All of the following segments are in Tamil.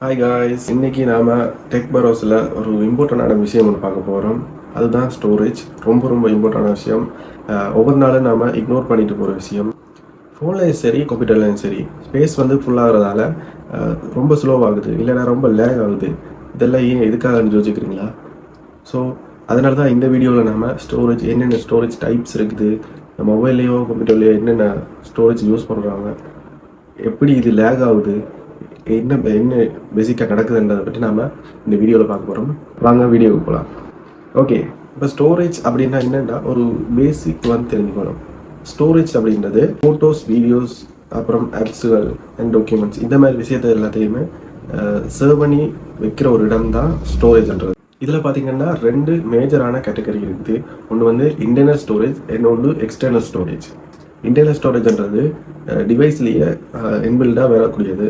ஹாய் காய்ஸ், இன்னைக்கு நாம டெக் பரோஸில் ஒரு இம்பார்ட்டண்டான விஷயம் ஒன்று பார்க்க போகிறோம். அதுதான் ஸ்டோரேஜ். ரொம்ப ரொம்ப இம்பார்ட்டண்டான விஷயம். ஒவ்வொரு நாளும் நாம இக்னோர் பண்ணிட்டு போகிற விஷயம். ஃபோன்லையும் சரி, கம்ப்யூட்டர்லையும் சரி, ஸ்பேஸ் வந்து ஃபுல்லாகிறதால ரொம்ப ஸ்லோவாகுது, இல்லைனா ரொம்ப லேக் ஆகுது. இதெல்லாம் ஏன் எதுக்காகன்னு யோசிக்கிறீங்களா? ஸோ அதனால தான் இந்த வீடியோவில் நம்ம ஸ்டோரேஜ், என்னென்ன ஸ்டோரேஜ் டைப்ஸ் இருக்குது, மொபைல்லையோ கம்ப்யூட்டர்லையோ என்னென்ன ஸ்டோரேஜ் யூஸ் பண்ணுறாங்க, எப்படி இது லேக் ஆகுது, என்ன என்ன பேசிக்காக நடக்குதுன்றதை பற்றி நாம் இந்த வீடியோவில் பார்க்க போகிறோம். வாங்க வீடியோவுக்கு போகலாம். ஓகே, இப்போ ஸ்டோரேஜ் அப்படின்னா என்னென்னா ஒரு பேசிக் வந்து தெரிஞ்சுக்கணும். ஸ்டோரேஜ் அப்படின்றது ஃபோட்டோஸ், வீடியோஸ், அப்புறம் ஆப்ஸுகள் அண்ட் டாக்குமெண்ட்ஸ், இந்த மாதிரி விஷயத்தை எல்லாத்தையுமே சேவ் பண்ணி வைக்கிற ஒரு இடம் தான் ஸ்டோரேஜ்ன்றது. இதில் பார்த்தீங்கன்னா ரெண்டு மேஜரான கேட்டகரி இருக்குது. ஒன்று வந்து இன்டர்னல் ஸ்டோரேஜ், இன்னொன்று எக்ஸ்டர்னல் ஸ்டோரேஜ். இன்டர்னல் ஸ்டோரேஜ்ன்றது டிவைஸ்லேயே இன்பில்டாக வரக்கூடியது.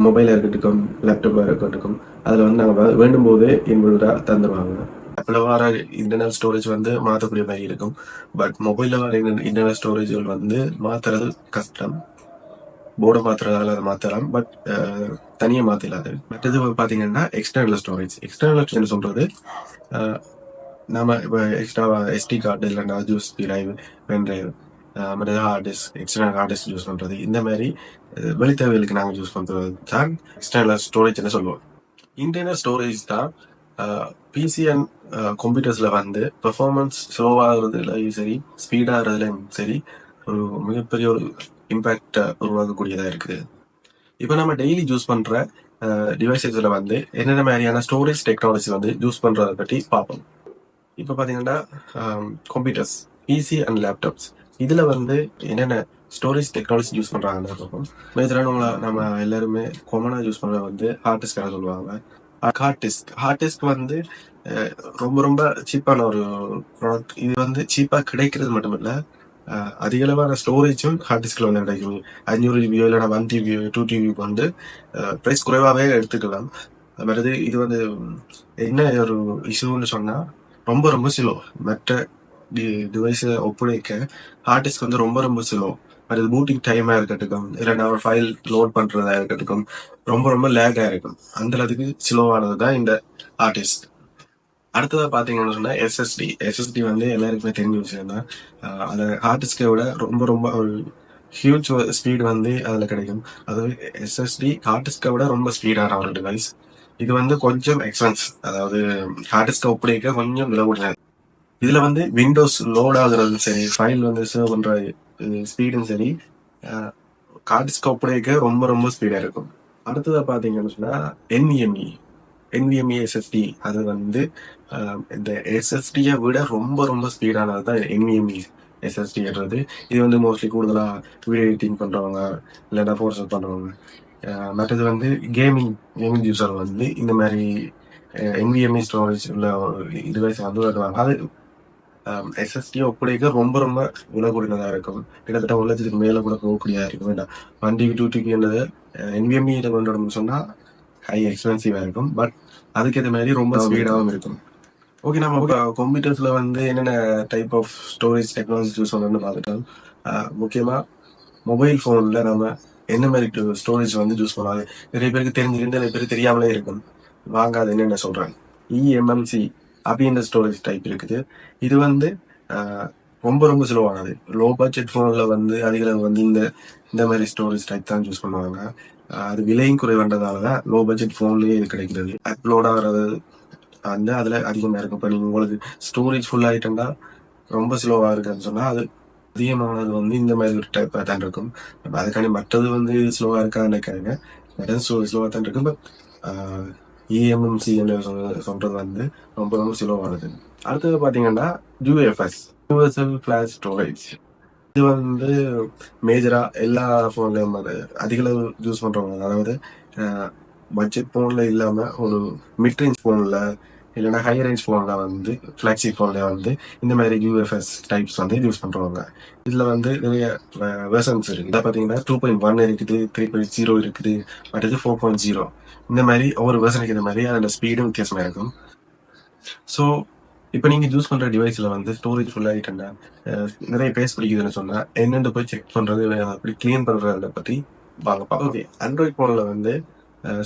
மொபைலாக இருக்கட்டும், லேப்டாப்பாக இருக்கட்டும், அதில் வந்து நாங்கள் வேண்டும் போதே இன்பில்டாக தந்துடுவாங்க. ஆப்பில் வர இன்டர்னல் ஸ்டோரேஜ் வந்து மாற்றக்கூடிய மாதிரி இருக்கும். பட் மொபைலில் வர இன்டர்னல் ஸ்டோரேஜ்கள் வந்து மாற்றுறது கஷ்டம். போர்டை மாற்றுறதால அதை மாற்றலாம், பட் தனியாக மாற்றிடாது. மற்றது பார்த்தீங்கன்னா எக்ஸ்டர்னல் ஸ்டோரேஜ். எக்ஸ்டர்னல் ஸ்டோரேஜ் சொல்கிறது நம்ம இப்போ எக்ஸ்ட்ரா எஸ்டி கார்டு இல்லைன்னா யூஎஸ்பி டிரைவ், பென் டிரைவ், மற்றது hard disk, external hard disk use பண்ணுறது, இந்த மாதிரி வெளித்தேவைகளுக்கு நாங்கள் யூஸ் பண்ணுறது தான் எக்ஸ்டர்னல் ஸ்டோரேஜ்னு சொல்லுவோம். இன்டர்னல் ஸ்டோரேஜ் தான் பிசி அண்ட் கம்ப்யூட்டர்ஸில் வந்து பெர்ஃபார்மன்ஸ் ஸ்லோவாகிறதுலையும் சரி, ஸ்பீடாகிறதுலையும் சரி, ஒரு மிகப்பெரிய ஒரு இம்பேக்டை உருவாக்கக்கூடியதாக இருக்குது. இப்போ நம்ம டெய்லி யூஸ் பண்ணுற டிவைசஸில் வந்து என்னென்ன மாதிரியான ஸ்டோரேஜ் டெக்னாலஜி வந்து யூஸ் பண்ணுறதை பற்றி பார்ப்போம். இப்போ பார்த்தீங்கன்னா கம்ப்யூட்டர்ஸ், பிசி அண்ட் லேப்டாப்ஸ், இதில் வந்து என்னென்ன ஸ்டோரேஜ் டெக்னாலஜி யூஸ் பண்ணுறாங்கன்னு பார்ப்போம். மேஜரான நம்ம எல்லாருமே காமனாக யூஸ் பண்ணுறது வந்து ஹார்ட் டிஸ்க்காக சொல்லுவாங்க. ஹார்ட் டிஸ்க் வந்து ரொம்ப ரொம்ப சீப்பான ஒரு ப்ராடக்ட். இது வந்து சீப்பாக கிடைக்கிறது மட்டும் இல்லை, அதிக அளவான ஸ்டோரேஜும் ஹார்ட் டிஸ்கில் வந்து கிடைக்கும். 500 ஜிபியோ இல்லைனா 1 டிபியோ 2 டிபிக்கு வந்து ப்ரைஸ் குறைவாகவே எடுத்துக்கலாம். வருது. இது வந்து என்ன ஒரு இஷ்யூன்னு சொன்னால் ரொம்ப ரொம்ப ஸ்லோ. மற்ற டிவைஸை ஒப்படைக்க ஹார்ட் டிஸ்க் வந்து ரொம்ப ரொம்ப ஸ்லோ. அது பூட்டிங் டைமாக இருக்கட்டும், இல்லைன்னா ஒரு ஃபைல் லோட் பண்ணுறதா இருக்கட்டும், ரொம்ப ரொம்ப லேக்காக இருக்கும். அந்த அளவுக்கு ஸ்லோவானது தான் இந்த ஹார்ட் டிஸ்க். அடுத்ததாக பார்த்தீங்கன்னு சொன்னால் எஸ்எஸ்டி வந்து எல்லாருக்குமே தெரிஞ்ச விஷயம் தான். அந்த ஹார்ட் டிஸ்கை விட ரொம்ப ரொம்ப ஒரு ஹியூஜ் ஸ்பீடு வந்து அதில் கிடைக்கும். அதாவது எஸ்எஸ்டி ஹார்ட் டிஸ்கை விட ரொம்ப ஸ்பீடான ஒரு டிவைஸ். இது வந்து கொஞ்சம் எக்ஸ்பென்ஸ், அதாவது ஹார்ட் டிஸ்கை ஒப்படைக்க கொஞ்சம் விலை கூடினது. இதில் வந்து விண்டோஸ் லோட் ஆகுறதும் சரி, ஃபைல் வந்து சேவ் பண்ணுற ஸ்பீடும் சரி, ஹார்ட் டிஸ்கை ஒப்படைக்க ரொம்ப ரொம்ப ஸ்பீடாக இருக்கும். அடுத்ததாக பார்த்தீங்கன்னு சொன்னால் NVMe SSD, அது வந்து இந்த எஸ்எஸ்டியை விட ரொம்ப ரொம்ப ஸ்பீடானது தான் NVMe SSDன்றது. இது வந்து மோஸ்ட்லி கூடுதலாக வீடியோ எடிட்டிங் பண்ணுறவங்க, இல்லைன்னா ஃபோர்ஸ் பண்ணுறவங்க. மற்றது வந்து கேமிங் யூஸர் வந்து இந்த மாதிரி NVMe ஸ்டோரேஜ் உள்ள டிவைஸ் வந்து வருவாங்க. அது எஸ்எஸ்டியை ஒப்படைக்க ரொம்ப ரொம்ப விலை கூடினதாக இருக்கும். கிட்டத்தட்ட 1 லட்சத்துக்கு மேலே கூட போகக்கூடியதாக இருக்கும். வேண்டாம் 1 டிபி 2 டிபின்றது NVMe கொண்டு வரணும்னு சொன்னால் ஹை எக்ஸ்பென்சிவாக இருக்கும். பட் அதுக்கேற்ற மாதிரி ரொம்ப ஸ்பீடாகவும் இருக்கும். ஓகே, நம்ம கம்ப்யூட்டர்ஸில் வந்து என்னென்ன type of storage technology use பண்ணணும்னு பார்த்துட்டோம். முக்கியமாக மொபைல் ஃபோனில் நம்ம என்ன மாதிரி ஸ்டோரேஜ் வந்து யூஸ் பண்ணாது நிறைய பேருக்கு தெரிஞ்சிருந்து, நிறைய பேருக்கு தெரியாமலே இருக்கும். வாங்க அது என்னென்ன சொல்கிறேன். eMMC அப்படின்ற ஸ்டோரேஜ் டைப் இருக்குது. இது வந்து ரொம்ப ரொம்ப ஸ்லோவானது. லோ பட்ஜெட் ஃபோனில் வந்து அதிக வந்து இந்த மாதிரி ஸ்டோரேஜ் டைப் தான் யூஸ் பண்ணுவாங்க. அது விலையும் குறைவன்றதால தான் லோ பட்ஜெட் ஃபோன்லேயே இது கிடைக்கிறது. அப்லோட் ஆகிறது வந்து அதில் அதிகமாக இருக்கும். இப்போ நீங்கள் உங்களுக்கு ஸ்டோரேஜ் ஃபுல் ஆகிட்டா ரொம்ப ஸ்லோவாக இருக்குன்னு சொன்னால் அது அதிகமானது வந்து இந்த மாதிரி ஒரு டைப்பாக தான் இருக்கும். அதுக்காண்டி மற்றது வந்து ஸ்லோவாக இருக்கான்னு நினைக்காங்க. ஸ்லோவாக தான் இருக்கும். பட் eMMC சொல்கிறது வந்து ரொம்ப ரொம்ப ஸ்லோவானது. அடுத்தது பார்த்தீங்கன்னா UFS, யூனிவர்சல் ஃப்ளாஷ் ஸ்டோரேஜ். இது வந்து மேஜராக எல்லா ஃபோன்லையும் அதிக அளவு யூஸ் பண்ணுறவங்க, அதாவது பட்ஜெட் ஃபோனில் இல்லாமல் ஒரு மிட் ரேஞ்ச் ஃபோனில் இல்லைன்னா ஹை ரேஞ்ச் ஃபோனில் வந்து ஃப்ளாக்ஷிப் ஃபோனில் வந்து இந்த மாதிரி UFS டைப்ஸ் வந்து யூஸ் பண்ணுறவங்க. இதில் வந்து நிறைய வெர்ஷன்ஸ் இருக்குது. இதை பார்த்தீங்கன்னா 2.1 இருக்குது, 3.0 இருக்குது, மற்றது 4.0. இந்த மாதிரி ஒவ்வொரு வெர்ஷனுக்கு இந்த மாதிரி அதோட ஸ்பீடும் வித்தியாசமாக இருக்கும். ஸோ இப்போ நீங்கள் யூஸ் பண்ணுற டிவைஸில் வந்து ஸ்டோரேஜ் ஃபுல்லாகிட்டா நிறைய பேஸ் பிடிக்குதுன்னு சொன்னால் என்னென்னு போய் செக் பண்ணுறது, அப்படி க்ளீன் பண்ணுறத பற்றி வாங்க பார்க்கலாம். ஓகே, ஆண்ட்ராய்ட் ஃபோனில் வந்து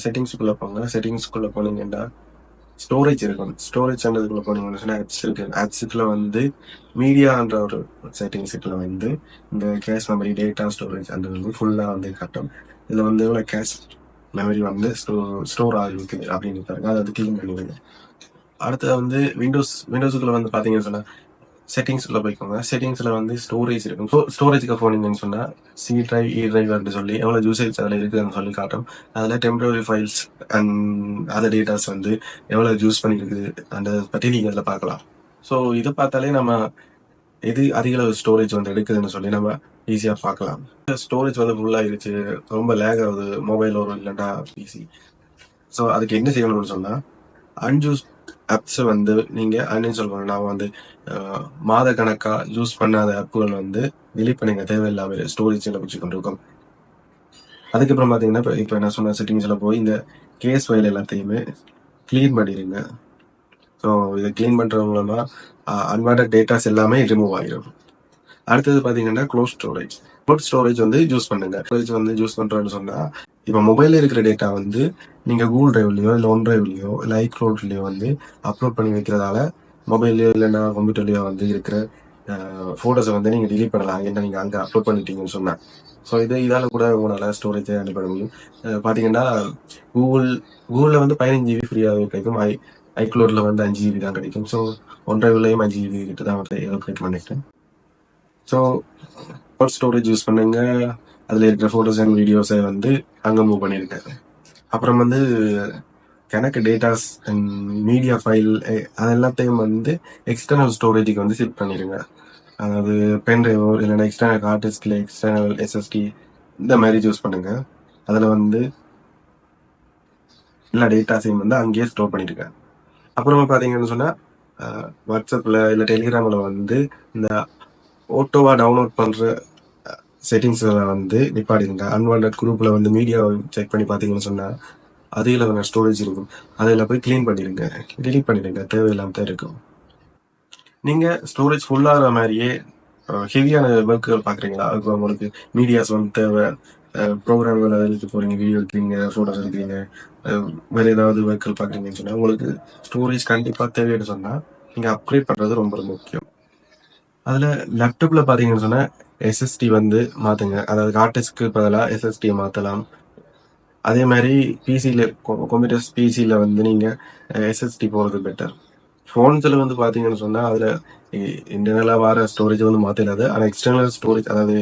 செட்டிங்ஸ்குள்ளே போங்க. செட்டிங்ஸ்குள்ளே போனீங்கன்னா ஸ்டோரேஜ் இருக்கும். ஸ்டோரேஜ்ன்றதுக்குள்ள போனீங்கன்னு சொன்னால் ஆப்ஸ் இருக்கு. ஆப்ஸுக்குள்ள வந்து மீடியான்ற ஒரு செட்டிங்ஸுக்குள்ள வந்து இந்த கேஷ் மெமரி டேட்டா ஸ்டோரேஜ் அந்த வந்து ஃபுல்லாக வந்து காட்டும். இதில் வந்து எவ்வளோ கேஷ் மெமரி வந்து ஸ்டோர் ஆகிருக்குது அப்படின்னு பாருங்க. அதை வந்து கிளீன் பண்ணிடுங்க. அடுத்தது வந்து விண்டோஸுக்குள்ள வந்து பார்த்தீங்கன்னு சொன்னால் செட்டிங்ஸ்குள்ள போய்க்கோங்க. செட்டிங்ஸில் வந்து ஸ்டோரேஜ் இருக்கும். ஸ்டோரேஜுக்கு போனீங்கன்னு சொன்னால் சி டிரைவ் இ டிரைவ் அப்படின்னு சொல்லி எவ்வளோ யூசேஜ் அதில் இருக்குதுன்னு சொல்லி காட்டும். அதில் temporary files and other datas வந்து எவ்வளோ யூஸ் பண்ணியிருக்குது அந்த பற்றி நீங்கள் இதில் பார்க்கலாம். ஸோ இதை பார்த்தாலே நம்ம எது அதிக அளவு ஸ்டோரேஜ் வந்து எடுக்குதுன்னு சொல்லி நம்ம ஈஸியாக பார்க்கலாம். ஸ்டோரேஜ் வந்து ஃபுல்லாகிருச்சு, ரொம்ப லேக் ஆகுது மொபைல் வரும் இல்லைன்னா பிசி. ஸோ அதுக்கு என்ன செய்யணும்னு சொன்னால் அன்யூஸ் ஆப்ஸை வந்து நீங்கள் அன்இன்ஸ்டால் பண்ணணும். நான் வந்து மாத கணக்காக யூஸ் பண்ணாத ஆப்புகள் வந்து டிலீட் பண்ணிங்க, தேவையில்லாமல் ஸ்டோரேஜில் வச்சு கொண்டிருக்கோம். அதுக்கப்புறம் பார்த்தீங்கன்னா இப்போ நான் சொன்ன செட்டிங்ஸில் போய் இந்த கேஸ் ஃபைல் எல்லாத்தையுமே க்ளீன் பண்ணிடுங்க. ஸோ இதை க்ளீன் பண்ணுறது மூலமாக அன்வான்ட் டேட்டாஸ் எல்லாமே ரிமூவ் ஆகிடும். அடுத்தது பார்த்தீங்கன்னா க்ளோஸ் ஸ்டோரேஜ் வந்து யூஸ் பண்ணுங்க. ஸ்டோரேஜ் வந்து யூஸ் பண்ணுறேன்னு சொன்னால் இப்போ மொபைலில் இருக்கிற டேட்டா வந்து நீங்கள் கூகுள் டிரைவ்லையோ இல்லை ஒன் டிரைவ்லையோ இல்லை ஐக்ளவுட்லையோ வந்து அப்லோட் பண்ணி வைக்கிறதால மொபைல்லையோ இல்லைன்னா கம்ப்யூட்டர்லையோ வந்து இருக்கிற ஃபோட்டோஸை வந்து நீங்கள் டிலீட் பண்ணலாம், என்ன நீங்கள் அங்கே அப்லோட் பண்ணிட்டீங்கன்னு சொன்னேன். ஸோ இதால் கூட உங்களால் ஸ்டோரேஜை ஹேண்டில் பண்ண முடியும். பார்த்தீங்கன்னா கூகுளில் வந்து 15 GB ஃப்ரீயாகவே கிடைக்கும். ஐக்ளவுடில் வந்து 5 GB தான் கிடைக்கும். ஸோ ஒன் டிரைவ்லையும் 5 GB கிட்ட தான் வந்து எலோகேட் பண்ணிட்டேன். ஸோ ஸ்டோரேஜ் யூஸ் பண்ணுங்க. அதில் இருக்கிற ஃபோட்டோஸ் அண்ட் வீடியோஸை வந்து அங்கே மூவ் பண்ணியிருக்கேன். அப்புறம் வந்து கணக்கு டேட்டாஸ் அண்ட் மீடியா ஃபைல் அது எல்லாத்தையும் வந்து எக்ஸ்டர்னல் ஸ்டோரேஜுக்கு வந்து ஷிஃப்ட் பண்ணிடுங்க. அதாவது பென் டிரைவோ இல்லைன்னா எக்ஸ்டர்னல் ஹார்ட் டிஸ்கில் எக்ஸ்டர்னல் எஸ்எஸ்டி இந்த மாதிரி யூஸ் பண்ணுங்க. அதில் வந்து எல்லா டேட்டாஸையும் வந்து அங்கேயே ஸ்டோர் பண்ணிடுங்க. அப்புறமா பார்த்தீங்கன்னு சொன்னால் வாட்ஸ்அப்பில் இல்லை டெலிகிராமில் வந்து இந்த ஓட்டோவாக டவுன்லோட் பண்ணுற செட்டிங்ஸில் வந்து நிப்பாடிங்க. அன்வான்ட் குரூப்பில் வந்து மீடியா செக் பண்ணி பார்த்தீங்கன்னு சொன்னால் அதில் ஸ்டோரேஜ் இருக்கும். அதில் போய் க்ளீன் பண்ணிடுங்க, டிலீட் பண்ணிடுங்க, தேவையில்லாமல் தான் இருக்கும். நீங்கள் ஸ்டோரேஜ் ஃபுல்லாகிற மாதிரியே ஹெவியான ஒர்க்குகள் பார்க்குறீங்களா? இப்போ உங்களுக்கு மீடியாஸ் வந்து தேவை, ப்ரோக்ராம்கள் எழுதிட்டு போகிறீங்க, வீடியோ எடுக்கிறீங்க, ஃபோட்டோஸ் எடுக்கிறீங்க, வேறு ஏதாவது ஒர்க்குகள் பார்க்குறீங்கன்னு சொன்னால் உங்களுக்கு ஸ்டோரேஜ் கண்டிப்பாக தேவைன்னு சொன்னால் நீங்கள் அப்கிரேட் பண்ணுறது ரொம்ப ரொம்ப முக்கியம். அதில் லேப்டாப்பில் பார்த்தீங்கன்னு சொன்னால் எஸ்எஸ்டி வந்து மாற்றுங்க. அதாவது ஹார்ட் டிஸ்க்கு பதிலாக எஸ்எஸ்டியை மாற்றலாம். அதே மாதிரி பிசியில் கம்ப்யூட்டர்ஸ் பிசியில் வந்து நீங்கள் எஸ்எஸ்டி போகிறது பெட்டர். ஃபோன்ஸில் வந்து பார்த்தீங்கன்னு சொன்னால் அதில் இன்டர்னலாக வர ஸ்டோரேஜ் வந்து மாற்றிடாது. ஆனால் எக்ஸ்டர்னல் ஸ்டோரேஜ், அதாவது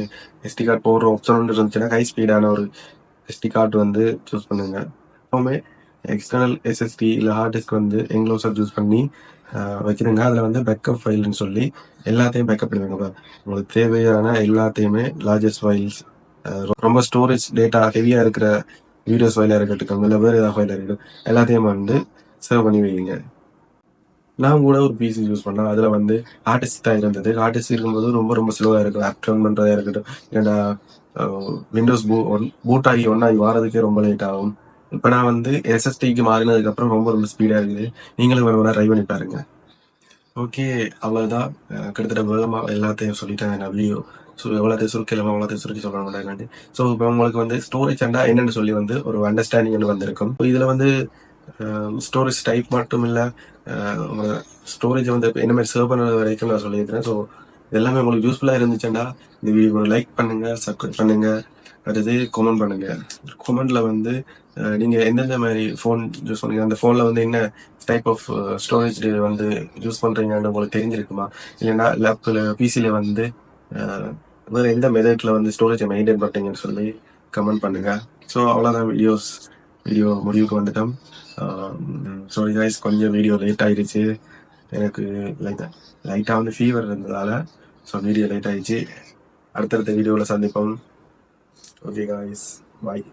எஸ்டி கார்டு போடுற ஆப்ஷன் இருந்துச்சுன்னா ஹை ஸ்பீடான ஒரு எஸ்டி கார்டு வந்து சூஸ் பண்ணுங்க. எப்பவுமே எக்ஸ்டர்னல் எஸ்எஸ்டி இல்லை ஹார்ட் டிஸ்க் வந்து என்க்ளோசர் யூஸ் பண்ணி வச்சுருங்க. அதில் வந்து பேக்கப் ஃபைல்னு சொல்லி எல்லாத்தையும் பேக்கப் பண்ணுவாங்க. உங்களுக்கு தேவையான எல்லாத்தையுமே லார்ஜஸ்ட் ஃபைல்ஸ், ரொம்ப ஸ்டோரேஜ் டேட்டா ஹெவியாக இருக்கிற வீடியோஸ் ஃபைலாக இருக்கட்டும் இல்லை வேறு ஏதாவது ஃபைலாக இருக்கட்டும் எல்லாத்தையும் வந்து சேவ் பண்ணி வைங்க. நான் கூட ஒரு பிசி யூஸ் பண்ணேன். அதில் வந்து ஹார்ட் டிஸ்க் தான் இருந்தது. ஹார்ட் டிஸ்க் இருக்கும்போது ரொம்ப ரொம்ப ஸ்லோவாக இருக்கும். ஆப் டவுன் பண்ணுறதா இருக்கட்டும், ஏன்னா விண்டோஸ் பூட் ஆகி ஒன்றாகி வாரதுக்கே ரொம்ப லேட் ஆகும். இப்போ நான் வந்து எஸ்எஸ்டிக்கு மாறினதுக்கப்புறம் ரொம்ப ரொம்ப ஸ்பீடாக இருக்குது. நீங்களும் வேணும்னா ட்ரை பண்ணி பாருங்க. ஓகே, அவ்வளோதான். கிட்டத்தட்ட வேகமாக எல்லாத்தையும் சொல்லிட்டேன். நான் வீடியோ எவ்வளோத்தையும் சுருக்கலாம் அவ்வளோத்தையும் சுருக்கி சொல்ல மாட்டேன். ஸோ இப்போ உங்களுக்கு வந்து ஸ்டோரேஜ் அண்டா என்னென்னு சொல்லி வந்து ஒரு அண்டர்ஸ்டாண்டிங் வந்திருக்கும். இதில் வந்து ஸ்டோரேஜ் டைப் மட்டும் இல்லை, ஸ்டோரேஜை வந்து என்ன மாதிரி சேவ் பண்ணுறது வரைக்கும் நான் சொல்லியிருக்கிறேன். ஸோ எல்லாமே உங்களுக்கு யூஸ்ஃபுல்லாக இருந்துச்சுன்னா இந்த வீடியோ லைக் பண்ணுங்கள், சப்ஸ்கிரைப் பண்ணுங்கள், அடுத்து கமெண்ட் பண்ணுங்கள். கமெண்ட்டில் வந்து நீங்கள் எந்தெந்த மாதிரி ஃபோன் யூஸ் பண்ணுறீங்க, அந்த ஃபோனில் வந்து என்ன டைப் ஆஃப் ஸ்டோரேஜ் வந்து யூஸ் பண்ணுறீங்கன்னு உங்களுக்கு தெரிஞ்சிருக்குமா, இல்லைன்னா லேப்பில் பிசியில் வந்து வேறு எந்த மெத்தடில் வந்து ஸ்டோரேஜை மெயின்டைன் பண்ணுறீங்கன்னு சொல்லி கமெண்ட் பண்ணுங்கள். ஸோ அவ்வளோதான், வீடியோ முடிவுக்கு வந்துட்டோம். சாரி கைஸ், கொஞ்சம் வீடியோ லேட் ஆகிடுச்சு. எனக்கு லைட்டாக வந்து ஃபீவர் இருந்ததால் ஸோ வீடியோ லேட் ஆகிடுச்சு. அடுத்தடுத்த வீடியோவில் சந்திப்போம். ஓகே கைஸ், பாய்.